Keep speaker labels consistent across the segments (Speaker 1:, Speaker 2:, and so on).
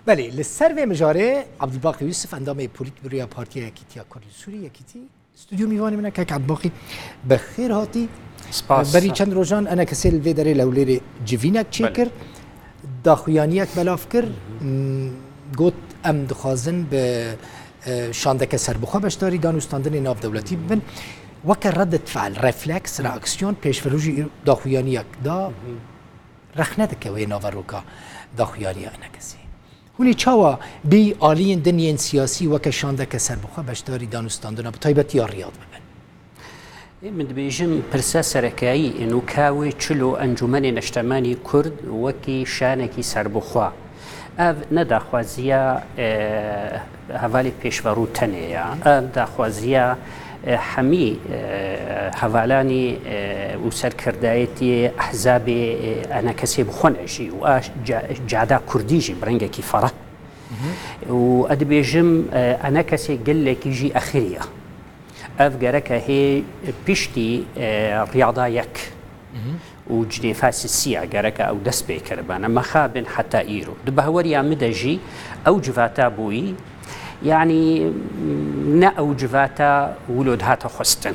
Speaker 1: بله لسر و مجاره عبدالباقی یوسف اندام پولیت بروی پارتی یکیتی کرد سوری یکیتی استودیو میوانی منه که عبدالباقی بخیر هاتی بری چند روزان انا کسی لوی داره لولیر جوینک چی کرد داخویانیک بلاف کرد گوت ام دخوازن به شاندک سربخوا بشداری دانستاندن ناف دولتی ببن وک ردت فعل رفلکس راکسیون پیش فروجی داخویانیک دا رخنه دکه وی ناوروکا داخویانی انا کسی هونی چاوا بی آلین دنیای سیاسی وک شاندک سربخوا بشداری دانستاندن بطایبت یا ریاض ببن
Speaker 2: من بيجم برسا سركاي انه كاوي تشلو انجمن نشتماني كرد وكي شانكي سربخوا اف ندا خوازيا هوالي بيشورو تنيا اف دا خوازيا حمي هوالاني وسر كردايتي احزاب انا كسب خنجي وجادا كرديجي برنجكي فرح وادبيجم انا كسي قال لك يجي اخريه أفجرك هي بيشتي رياضة يك وجنيفاس السيا جرك أو دس بيكربانا مخابن حتى إيرو دبهوريا مدجي أو جفاتا بوي يعني نا أو جفاتا ولود هاتا خستن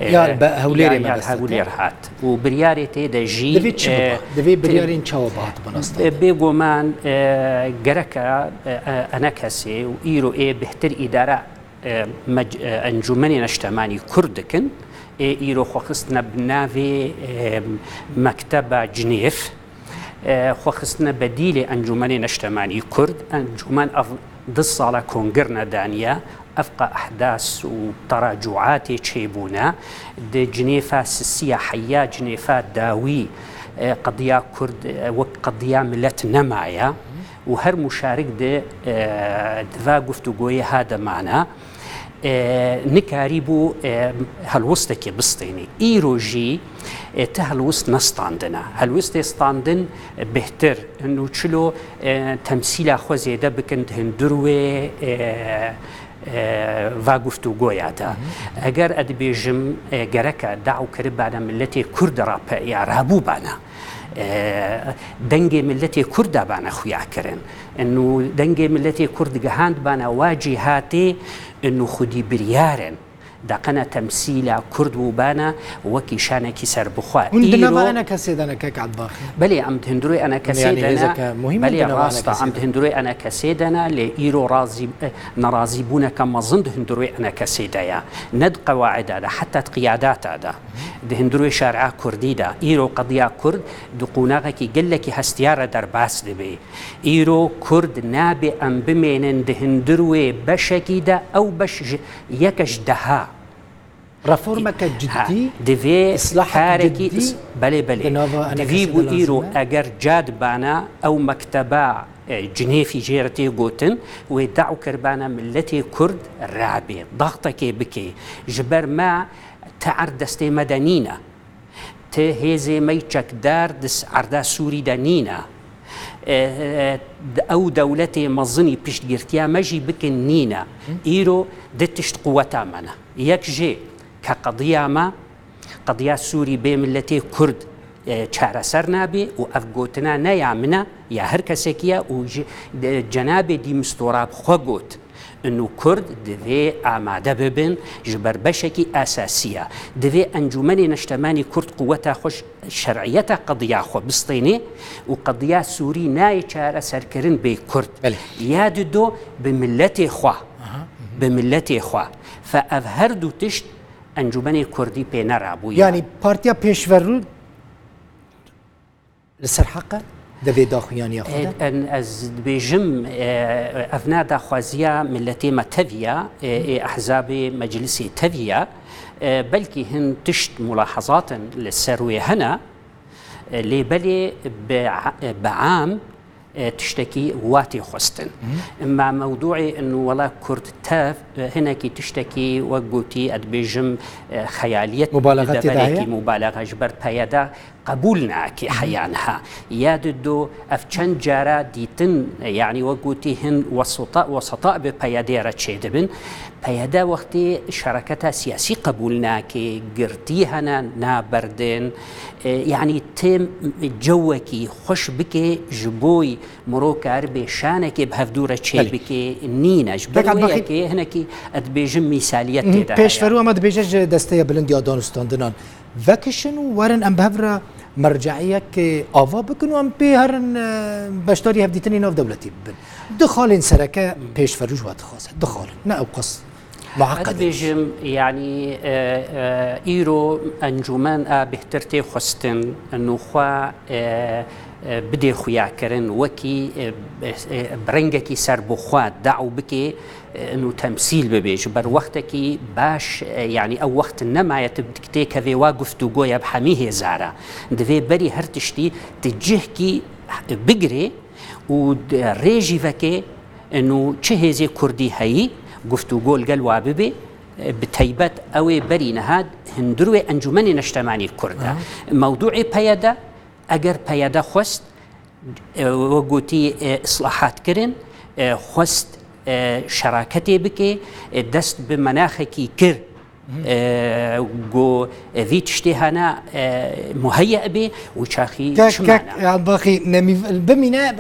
Speaker 1: يا هوليري
Speaker 2: ما هولير هات وبرياري تيدجي
Speaker 1: دفي بريارين شاو بعض بنصتا
Speaker 2: بيقومان جرك أنا كسي وإيرو إيه بهتر إدارة انجمنی نشتمانی کردکن ایرو خوخستنا بناوی مکتب جنیف خوخستنا بدیل انجمنی نشتمانی کرد انجمن دو ساله کنگرنا دانیا افقا احداث وتراجعات تشيبونا د جنيفا السياحيه جنيفا داوي قضيه كرد وقضيه ملت نمايا وهر مشارك دفا گفتگوی هذا معنا نكاريبو هالوسطكي بسطيني ايروجي تهالوسط نستاندنا هالوسط يستاندن بهتر انه تشلو تمثيل خوزيده بكند هندروي و گفتگوی دا اگر ادبیجم گرکه دعو کربانا ملتی کرد را پیارابو بانا دنگ ملتی کرد بانا خویا کرن انه دنگ ملتی کرد جهاند بانا واجهاتی انه خودی بریارن دقنا تمثيل كرد وبانا وكي شانكي سربخوا
Speaker 1: وندنا انا كسيدنا كك عباخي
Speaker 2: بلي عم تهندروي انا كسيدنا يعني بلي راستا عم تهندروي انا كسيدنا لايرو رازي نرازيبونا كما ظن هندروي انا كسيدايا ند قواعد هذا حتى قيادات هذا دهندروي شارع كردي دا ايرو قضيه كرد دقوناغكي قال لك هستيار درباس دبي ايرو كرد نابي ام بمينن دهندروي بشكي دا او بش يكش دها
Speaker 1: رفورمك جدي
Speaker 2: دفي حركي بلي دفي بو ايرو اگر جاد بانا او مكتبا جنيفي جيرتي قوتن ويدعو كربانا ملتي كرد رابي ضغطك بكي جبر ما تعردستي مدنينا تهيزي ميتشك دار دس عردا سوري دانينا او دولتي مظني بيشت جرتيا ماجي بكن نينا ايرو دتشت قوتا منا يك جي كقضيه ما قضيه سوري بملتي كرد چاره سر نابي وافغوتنا نيامنا يا هر كسكيا وجناب دي مستوراب خوغوت انه كرد دفي آماده ببن جبر بشكي اساسيه دفي انجمني نشتماني كرد قوتها خوش شرعيتها قضيه خو بسطيني وقضيه سوري ناي چاره سركرن بي كرد ياددو بملتي خو بملتي خو فافهردو تشت انجمني كردي بينرابو
Speaker 1: يعني بارتيا بيشورو لسر حقه دفي داخوياني خدا
Speaker 2: ان از بيجم افنا داخوازيا ملتي ما تفيا احزاب مجلسي تفيا بلكي هن تشت ملاحظات للسروي هنا اللي بلي بعام تشتكي واتي خستن اما موضوعي انه ولا كرد تاف هنا كي تشتكي وقوتي ادبيجم خياليه
Speaker 1: مبالغه
Speaker 2: مبالغه جبر بيادا قبول ناكي حيانها ياددو أفشان جارا ديتن يعني وقوتيهن وسطاء ببياديرة تشيدبن بيادا وقتي شركتها سياسي قبول ناكي قرتيهنا نابردن يعني تم جوكي خوش بكي جبوي مروكار بشانكي بهفدورة تشي بكي نينج برويكي هناكي أدبيجم مثاليات تيدا
Speaker 1: بيش فروا ما دبيجج دستيا بلنديا دانستاندنان وكشن ورن ام بهفرا مرجعيه كي افا بكنوا ام بهرن باشتاري هفديتني ناف دولتي بن دخالن سركه بيش فروج وات خاصه دخالن نا اوقص معقد
Speaker 2: بيجم يعني ايرو انجومان بهترتي خستن انه خوا بدي خويا كرن وكي برنجكي سر بخوا دعو بكي انه تمثيل ببيج بر وقتكي باش يعني او وقت نما يتبدكتي كذي واقفتو قويا بحميه زارا دفي بري هرتشتي تجهكي بقري وريجي فكي انه تشهزي كردي هاي قفتو قول قلوا ببي بتيبت اوي بري نهاد هندروي انجمني نجتمعني الكردة موضوعي بيادا اگر بيادا خست وقوتي اصلاحات كرن خست شراكتي بكي دست بمناخكي كر جو ذي تشتهانا مهيئ به وشاخي
Speaker 1: شمعنا باقي نمي بمنا